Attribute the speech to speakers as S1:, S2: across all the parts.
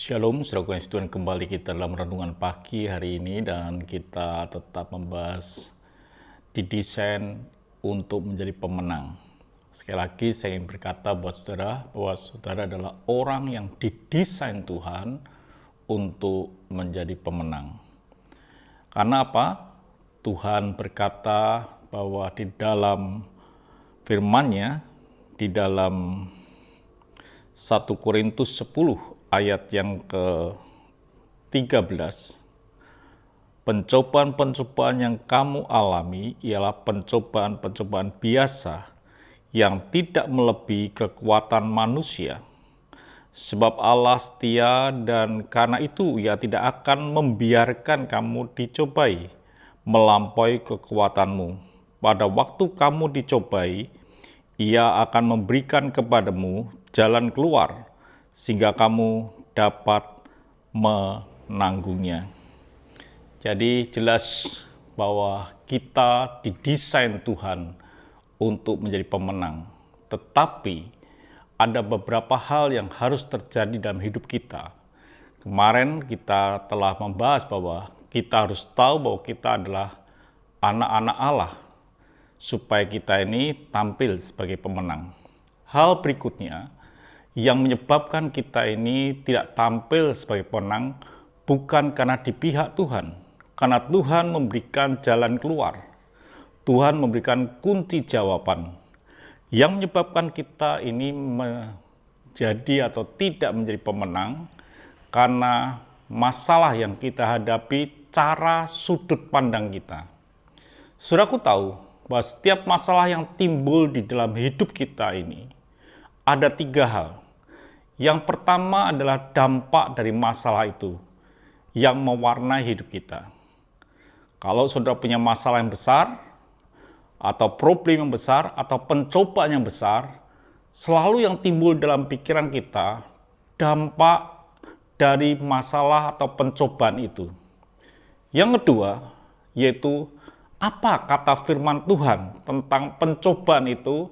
S1: Shalom, saudara kasih Tuhan, kembali kita dalam renungan pagi hari ini dan kita tetap membahas didesain untuk menjadi pemenang. Sekali lagi saya ingin berkata buat saudara bahwa saudara adalah orang yang didesain Tuhan untuk menjadi pemenang. Karena apa? Tuhan berkata bahwa di dalam firman-Nya, di dalam 1 Korintus 10 ayat yang ke-13, pencobaan-pencobaan yang kamu alami ialah pencobaan-pencobaan biasa yang tidak melebihi kekuatan manusia. Sebab Allah setia dan karena itu Ia tidak akan membiarkan kamu dicobai melampaui kekuatanmu. Pada waktu kamu dicobai, Ia akan memberikan kepadamu jalan keluar, sehingga kamu dapat menanggungnya. Jadi jelas bahwa kita didesain Tuhan untuk menjadi pemenang. Tetapi ada beberapa hal yang harus terjadi dalam hidup kita. Kemarin kita telah membahas bahwa kita harus tahu bahwa kita adalah anak-anak Allah, supaya kita ini tampil sebagai pemenang. Hal berikutnya yang menyebabkan kita ini tidak tampil sebagai pemenang bukan karena di pihak Tuhan, karena Tuhan memberikan jalan keluar, Tuhan memberikan kunci jawaban. Yang menyebabkan kita ini menjadi atau tidak menjadi pemenang karena masalah yang kita hadapi, cara sudut pandang kita. Saudaraku tahu bahwa setiap masalah yang timbul di dalam hidup kita ini ada 3 hal. Yang pertama adalah dampak dari masalah itu yang mewarnai hidup kita. Kalau saudara punya masalah yang besar, atau problem yang besar, atau pencobaan yang besar, selalu yang timbul dalam pikiran kita, dampak dari masalah atau pencobaan itu. Yang kedua, yaitu apa kata firman Tuhan tentang pencobaan itu,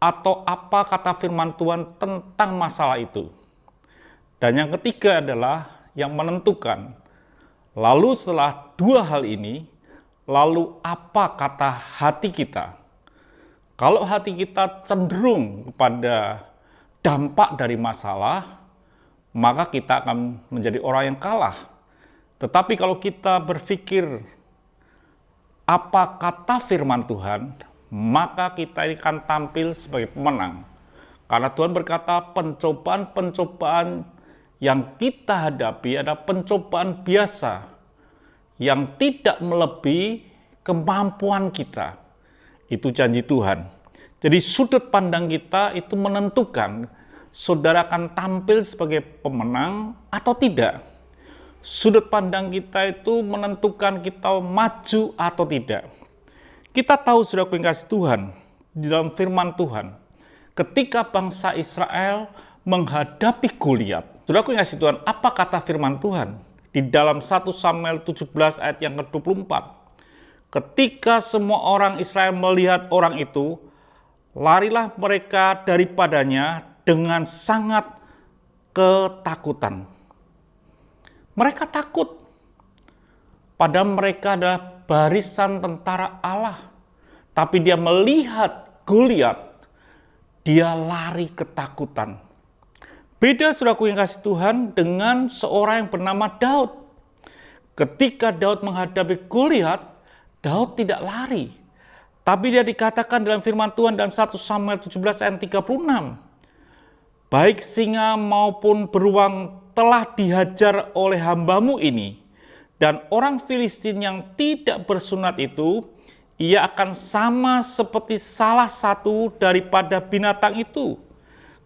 S1: atau apa kata firman Tuhan tentang masalah itu. Dan yang ketiga adalah yang menentukan. Lalu setelah 2 hal ini, lalu apa kata hati kita? Kalau hati kita cenderung kepada dampak dari masalah, maka kita akan menjadi orang yang kalah. Tetapi kalau kita berpikir apa kata firman Tuhan, maka kita akan tampil sebagai pemenang. Karena Tuhan berkata pencobaan-pencobaan yang kita hadapi adalah pencobaan biasa yang tidak melebihi kemampuan kita. Itu janji Tuhan. Jadi sudut pandang kita itu menentukan saudara akan tampil sebagai pemenang atau tidak. Sudut pandang kita itu menentukan kita maju atau tidak. Kita tahu, saudara yang kasih Tuhan, di dalam firman Tuhan, ketika bangsa Israel menghadapi Goliat, saudara yang kasih Tuhan, apa kata firman Tuhan? Di dalam 1 Samuel 17 ayat yang ke-24, ketika semua orang Israel melihat orang itu, larilah mereka daripadanya dengan sangat ketakutan. Mereka takut, padahal mereka adalah barisan tentara Allah. Tapi dia melihat Goliat, dia lari ketakutan. Beda, saudaraku yang kasih Tuhan, dengan seorang yang bernama Daud. Ketika Daud menghadapi Goliat, Daud tidak lari. Tapi dia dikatakan dalam firman Tuhan dalam 1 Samuel 17 ayat 36. Baik singa maupun beruang telah dihajar oleh hambamu ini, dan orang Filistin yang tidak bersunat itu, ia akan sama seperti salah satu daripada binatang itu,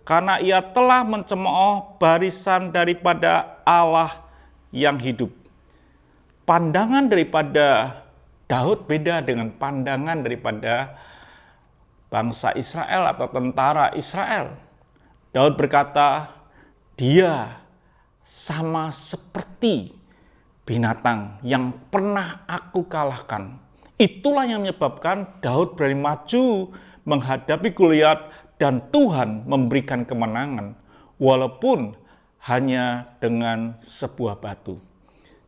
S1: karena ia telah mencemooh barisan daripada Allah yang hidup. Pandangan daripada Daud beda dengan pandangan daripada bangsa Israel atau tentara Israel. Daud berkata, dia sama seperti binatang yang pernah aku kalahkan. Itulah yang menyebabkan Daud berani maju menghadapi Goliat dan Tuhan memberikan kemenangan. Walaupun hanya dengan sebuah batu.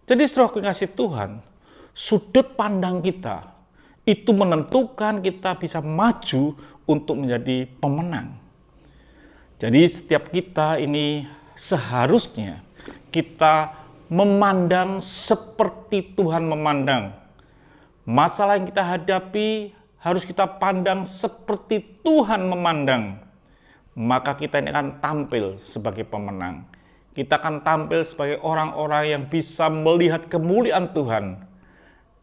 S1: Jadi saudara kekasih Tuhan, sudut pandang kita itu menentukan kita bisa maju untuk menjadi pemenang. Jadi setiap kita ini seharusnya kita memandang seperti Tuhan memandang. Masalah yang kita hadapi harus kita pandang seperti Tuhan memandang. Maka kita ini akan tampil sebagai pemenang. Kita akan tampil sebagai orang-orang yang bisa melihat kemuliaan Tuhan.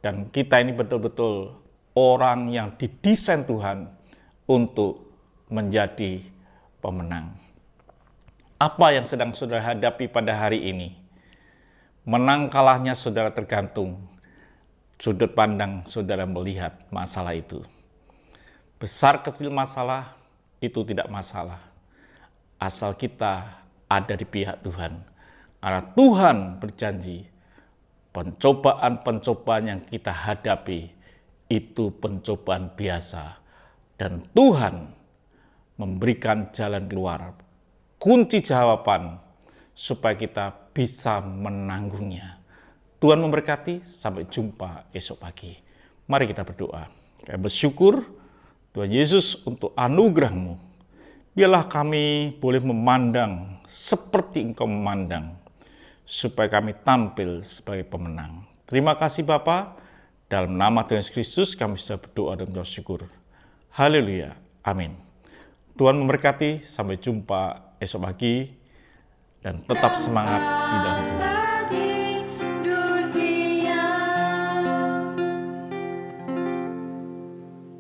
S1: Dan kita ini betul-betul orang yang didesain Tuhan untuk menjadi pemenang. Apa yang sedang saudara hadapi pada hari ini? Menang kalahnya saudara tergantung sudut pandang saudara melihat masalah itu. Besar kecil masalah itu tidak masalah. Asal kita ada di pihak Tuhan. Karena Tuhan berjanji, pencobaan-pencobaan yang kita hadapi itu pencobaan biasa. Dan Tuhan memberikan jalan keluar, kunci jawaban, supaya kita bisa menanggungnya. Tuhan memberkati, sampai jumpa esok pagi. Mari kita berdoa. Kami bersyukur Tuhan Yesus untuk anugerah-Mu. Biarlah kami boleh memandang seperti Engkau memandang, supaya kami tampil sebagai pemenang. Terima kasih Bapa. Dalam nama Tuhan Yesus Kristus kami sudah berdoa dan bersyukur. Haleluya. Amin. Tuhan memberkati. Sampai jumpa esok pagi. Dan tetap semangat di dalam Tuhan.